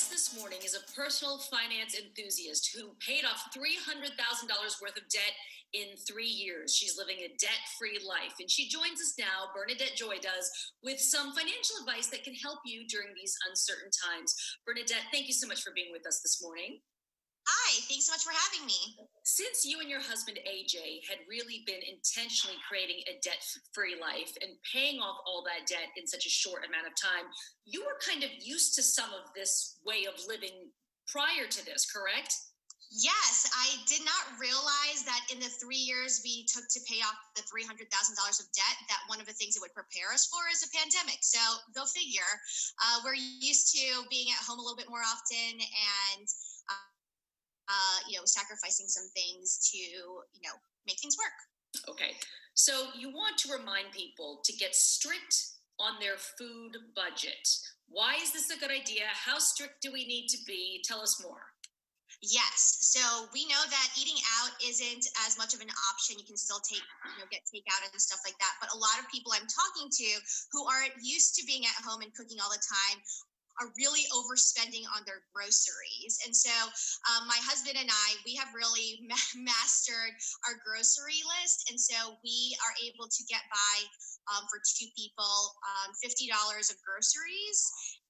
guest this morning is a personal finance enthusiast who paid off $300,000 worth of debt in 3 years. She's living a debt-free life, and she joins us now, Bernadette Joy does, with some financial advice that can help you during these uncertain times. Bernadette, thank you so much for being with us this morning. Hi, thanks so much for having me. Since you and your husband AJ had really been intentionally creating a debt-free life and paying off all that debt in such a short amount of time, you were kind of used to some of this way of living prior to this, correct? Yes, I did not realize that in the 3 years we took to pay off the $300,000 of debt, that one of the things it would prepare us for is a pandemic. So go figure. We're used to being at home a little bit more often and sacrificing some things to, make things work. Okay. So you want to remind people to get strict on their food budget. Why is this a good idea? How strict do we need to be? Tell us more. Yes. So we know that eating out isn't as much of an option. You can still get takeout and stuff like that. But a lot of people I'm talking to who aren't used to being at home and cooking all the time are really overspending on their groceries. And so my husband and we have really mastered our grocery list. And so we are able to get by for two people, $50 of groceries.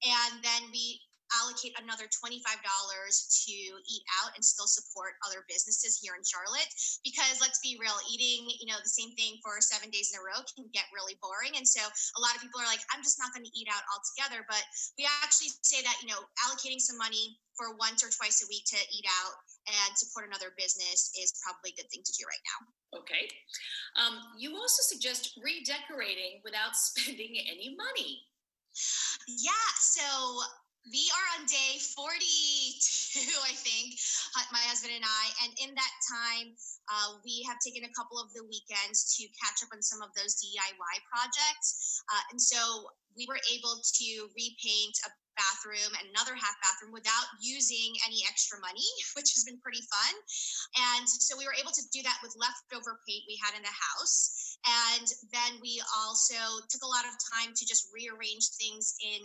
And then we allocate another $25 to eat out and still support other businesses here in Charlotte. Because let's be real, eating, the same thing for 7 days in a row can get really boring. And so a lot of people are like, I'm just not going to eat out altogether. But we actually say that, allocating some money for once or twice a week to eat out and support another business is probably a good thing to do right now. Okay. You also suggest redecorating without spending any money. Yeah. So we are on day 42, I think, my husband and I. And in that time, we have taken a couple of the weekends to catch up on some of those DIY projects. And so we were able to repaint a bathroom and another half bathroom without using any extra money, which has been pretty fun. And so we were able to do that with leftover paint we had in the house. And then we also took a lot of time to just rearrange things in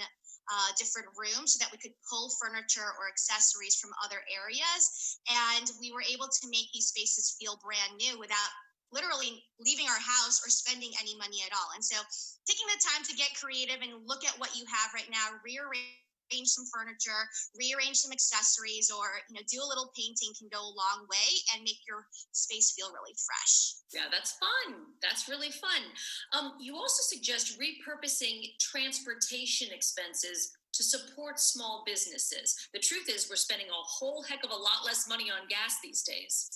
different rooms so that we could pull furniture or accessories from other areas. And we were able to make these spaces feel brand new without literally leaving our house or spending any money at all. And so taking the time to get creative and look at what you have right now, rearrange some furniture, rearrange some accessories, or do a little painting can go a long way and make your space feel really fresh. Yeah, that's fun. That's really fun. You also suggest repurposing transportation expenses to support small businesses. The truth is, we're spending a whole heck of a lot less money on gas these days.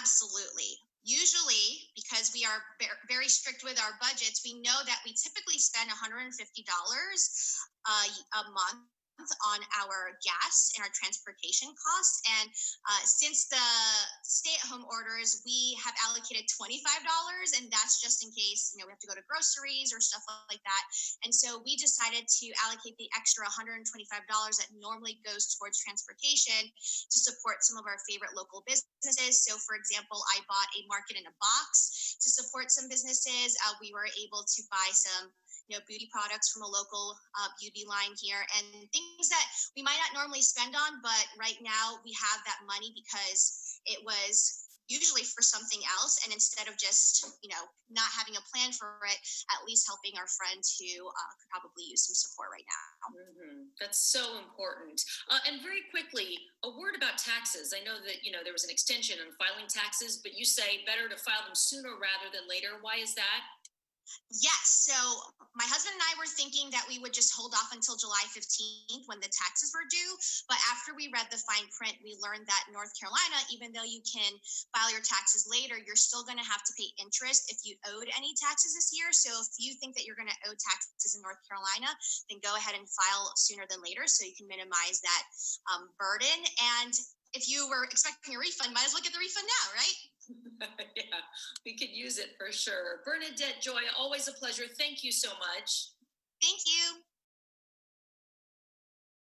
Absolutely. Usually, because we are very strict with our budgets, we know that we typically spend $150 a month on our gas and our transportation costs. And since the stay-at-home orders, we have allocated $25, and that's just in case we have to go to groceries or stuff like that. And so we decided to allocate the extra $125 that normally goes towards transportation to support some of our favorite local businesses. So, for example, I bought a market in a box to support some businesses. We were able to buy some beauty products from a local beauty line here, and things that we might not normally spend on, but right now we have that money because it was usually for something else. And instead of just, not having a plan for it, at least helping our friends who could probably use some support right now. Mm-hmm. That's so important. And very quickly, a word about taxes. I know that, there was an extension on filing taxes, but you say better to file them sooner rather than later. Why is that? Yes. So my husband and I were thinking that we would just hold off until July 15th when the taxes were due. But after we read the fine print, we learned that North Carolina, even though you can file your taxes later, you're still going to have to pay interest if you owed any taxes this year. So if you think that you're going to owe taxes in North Carolina, then go ahead and file sooner than later so you can minimize that burden. And if you were expecting a refund, might as well get the refund now, right? Yeah, we could use it for sure. Bernadette Joy, always a pleasure. Thank you so much. Thank you.